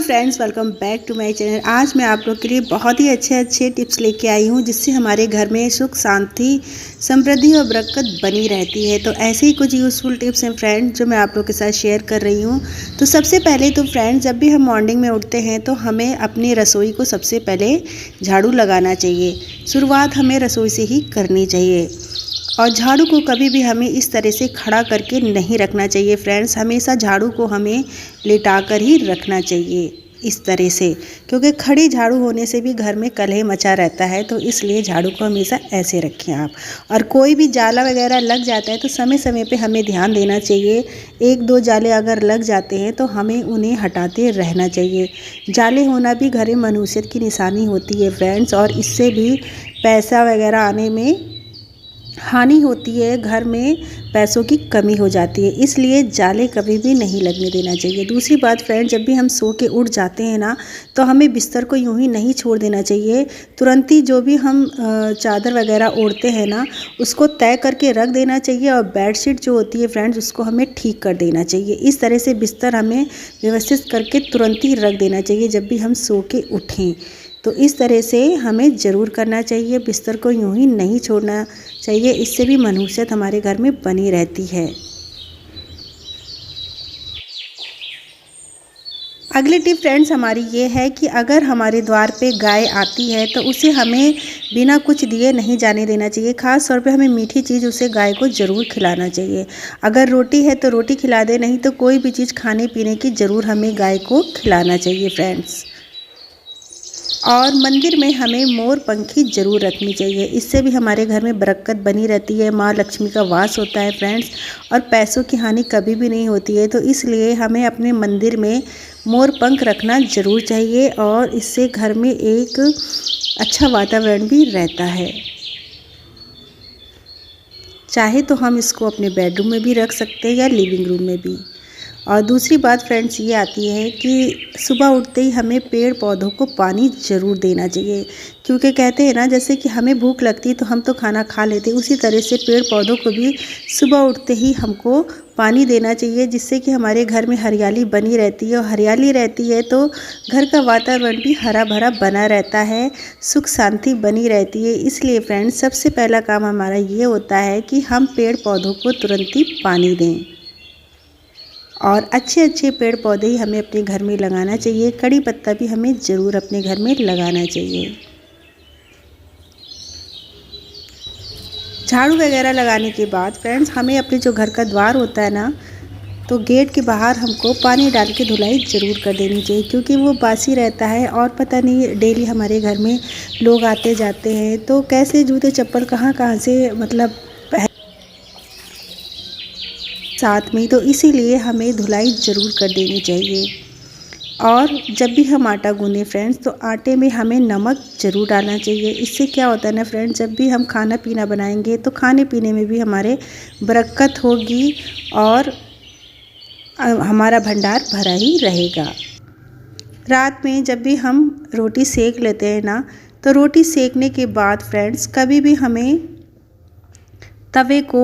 Friends, welcome back to my channel. आज मैं आप लोग के लिए बहुत ही अच्छे टिप्स लेके आई हूँ जिससे हमारे घर में सुख शांति समृद्धि और बरकत बनी रहती है। तो ऐसे ही कुछ यूज़फुल टिप्स हैं फ्रेंड्स जो मैं आप लोग के साथ शेयर कर रही हूँ। तो सबसे पहले तो फ्रेंड्स, जब भी हम मॉर्निंग में उठते हैं तो हमें अपनी रसोई को सबसे पहले झाड़ू लगाना चाहिए। शुरुआत हमें रसोई से ही करनी चाहिए और झाड़ू को कभी भी हमें इस तरह से खड़ा करके नहीं रखना चाहिए फ्रेंड्स। हमेशा झाड़ू को हमें लेटा कर ही रखना चाहिए इस तरह से, क्योंकि खड़ी झाड़ू होने से भी घर में कलह मचा रहता है। तो इसलिए झाड़ू को हमेशा ऐसे रखें आप। और कोई भी जाला वगैरह लग जाता है तो समय समय पे हमें ध्यान देना चाहिए। एक दो जाले अगर लग जाते हैं तो हमें उन्हें हटाते रहना चाहिए। जाले होना भी घर में मनुष्यत की निशानी होती है फ्रेंड्स, और इससे भी पैसा वगैरह आने में हानि होती है, घर में पैसों की कमी हो जाती है। इसलिए जाले कभी भी नहीं लगने देना चाहिए। दूसरी बात फ्रेंड, जब भी हम सो के उठ जाते हैं ना, तो हमें बिस्तर को यूं ही नहीं छोड़ देना चाहिए। तुरंत ही जो भी हम चादर वगैरह ओढ़ते हैं ना, उसको तय करके रख देना चाहिए। और बेडशीट जो होती है फ्रेंड्स, उसको हमें ठीक कर देना चाहिए। इस तरह से बिस्तर हमें व्यवस्थित करके तुरंत ही रख देना चाहिए जब भी हम सो के उठें। तो इस तरह से हमें ज़रूर करना चाहिए, बिस्तर को यूं ही नहीं छोड़ना चाहिए। इससे भी मनुष्यत हमारे घर में बनी रहती है। अगली टिप फ्रेंड्स हमारी ये है कि अगर हमारे द्वार पे गाय आती है तो उसे हमें बिना कुछ दिए नहीं जाने देना चाहिए। ख़ास तौर पे हमें मीठी चीज़ उसे गाय को ज़रूर खिलाना चाहिए। अगर रोटी है तो रोटी खिला दे, नहीं तो कोई भी चीज़ खाने पीने की ज़रूर हमें गाय को खिलाना चाहिए फ्रेंड्स। और मंदिर में हमें मोर पंखी ज़रूर रखनी चाहिए। इससे भी हमारे घर में बरकत बनी रहती है, माँ लक्ष्मी का वास होता है फ्रेंड्स, और पैसों की हानि कभी भी नहीं होती है। तो इसलिए हमें अपने मंदिर में मोर पंख रखना ज़रूर चाहिए, और इससे घर में एक अच्छा वातावरण भी रहता है। चाहे तो हम इसको अपने बेडरूम में भी रख सकते हैं या लिविंग रूम में भी। और दूसरी बात फ्रेंड्स ये आती है कि सुबह उठते ही हमें पेड़ पौधों को पानी ज़रूर देना चाहिए। क्योंकि कहते हैं ना, जैसे कि हमें भूख लगती है तो हम तो खाना खा लेते हैं, उसी तरह से पेड़ पौधों को भी सुबह उठते ही हमको पानी देना चाहिए, जिससे कि हमारे घर में हरियाली बनी रहती है। और हरियाली रहती है तो घर का वातावरण भी हरा भरा बना रहता है, सुख शांति बनी रहती है। इसलिए फ्रेंड्स, सबसे पहला काम हमारा ये होता है कि हम पेड़ पौधों को तुरंत ही पानी दें। और अच्छे पेड़ पौधे ही हमें अपने घर में लगाना चाहिए। कड़ी पत्ता भी हमें ज़रूर अपने घर में लगाना चाहिए। झाड़ू वगैरह लगाने के बाद फ्रेंड्स, हमें अपने जो घर का द्वार होता है ना, तो गेट के बाहर हमको पानी डाल के धुलाई ज़रूर कर देनी चाहिए, क्योंकि वो बासी रहता है। और पता नहीं डेली हमारे घर में लोग आते जाते हैं, तो कैसे जूते चप्पल कहाँ से मतलब साथ में, तो इसीलिए हमें धुलाई ज़रूर कर देनी चाहिए। और जब भी हम आटा गूँधें फ्रेंड्स, तो आटे में हमें नमक ज़रूर डालना चाहिए। इससे क्या होता है ना फ्रेंड्स, जब भी हम खाना पीना बनाएंगे तो खाने पीने में भी हमारे बरकत होगी और हमारा भंडार भरा ही रहेगा। रात में जब भी हम रोटी सेक लेते हैं ना, तो रोटी सेकने के बाद फ्रेंड्स, कभी भी हमें तवे को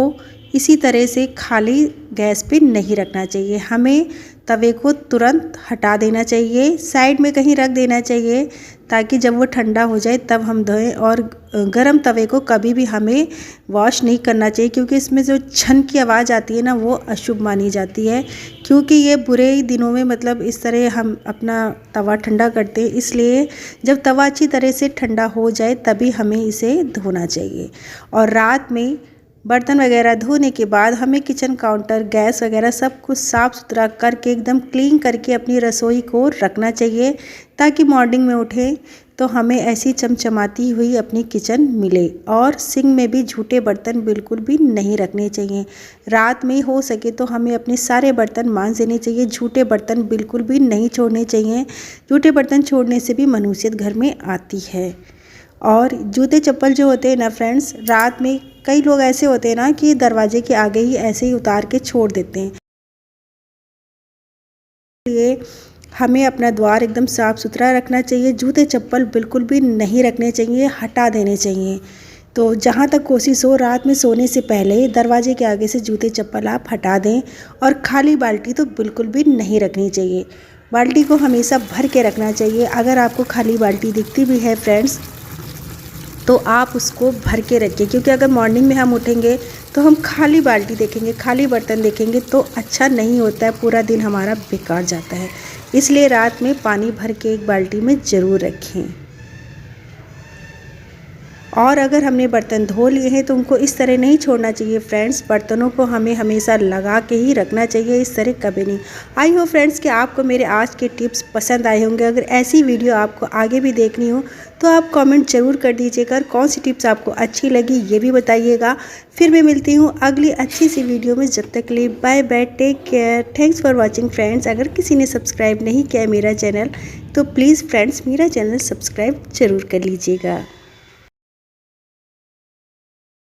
इसी तरह से खाली गैस पे नहीं रखना चाहिए। हमें तवे को तुरंत हटा देना चाहिए, साइड में कहीं रख देना चाहिए, ताकि जब वो ठंडा हो जाए तब हम धोएं। और गरम तवे को कभी भी हमें वॉश नहीं करना चाहिए, क्योंकि इसमें जो छन की आवाज़ आती है ना, वो अशुभ मानी जाती है। क्योंकि ये बुरे दिनों में मतलब इस तरह हम अपना तवा ठंडा करते हैं। इसलिए जब तवा अच्छी तरह से ठंडा हो जाए तभी हमें इसे धोना चाहिए। और रात में बर्तन वगैरह धोने के बाद हमें किचन काउंटर, गैस वगैरह सब कुछ साफ़ सुथरा करके एकदम क्लीन करके अपनी रसोई को रखना चाहिए, ताकि मॉर्निंग में उठें तो हमें ऐसी चमचमाती हुई अपनी किचन मिले। और सिंक में भी झूठे बर्तन बिल्कुल भी नहीं रखने चाहिए। रात में हो सके तो हमें अपने सारे बर्तन मांज देने चाहिए। झूठे बर्तन बिल्कुल भी नहीं छोड़ने चाहिए। झूठे बर्तन छोड़ने से भी मनुष्यत घर में आती है। और जूते चप्पल जो होते हैं ना फ्रेंड्स, रात में कई लोग ऐसे होते हैं ना कि दरवाजे के आगे ही ऐसे ही उतार के छोड़ देते हैं। इसलिए हमें अपना द्वार एकदम साफ़ सुथरा रखना चाहिए। जूते चप्पल बिल्कुल भी नहीं रखने चाहिए, हटा देने चाहिए। तो जहाँ तक कोशिश हो, रात में सोने से पहले दरवाजे के आगे से जूते चप्पल आप हटा दें। और खाली बाल्टी तो बिल्कुल भी नहीं रखनी चाहिए। बाल्टी को हमेशा भर के रखना चाहिए। अगर आपको खाली बाल्टी दिखती भी है फ्रेंड्स तो आप उसको भर के रखिए, क्योंकि अगर मॉर्निंग में हम उठेंगे तो हम खाली बाल्टी देखेंगे, खाली बर्तन देखेंगे तो अच्छा नहीं होता है, पूरा दिन हमारा बेकार जाता है। इसलिए रात में पानी भर के एक बाल्टी में ज़रूर रखें। और अगर हमने बर्तन धो लिए हैं तो उनको इस तरह नहीं छोड़ना चाहिए फ्रेंड्स, बर्तनों को हमें हमेशा लगा के ही रखना चाहिए, इस तरह कभी नहीं। आई हो फ्रेंड्स कि आपको मेरे आज के टिप्स पसंद आए होंगे। अगर ऐसी वीडियो आपको आगे भी देखनी हो तो आप कमेंट ज़रूर कर दीजिएगा। कौन सी टिप्स आपको अच्छी लगी ये भी बताइएगा। फिर मैं मिलती हूँ अगली अच्छी सी वीडियो में। जब तक के लिए bye bye, take care, thanks for watching friends. अगर किसी ने सब्सक्राइब नहीं किया मेरा चैनल तो प्लीज़ फ्रेंड्स मेरा चैनल सब्सक्राइब ज़रूर कर लीजिएगा।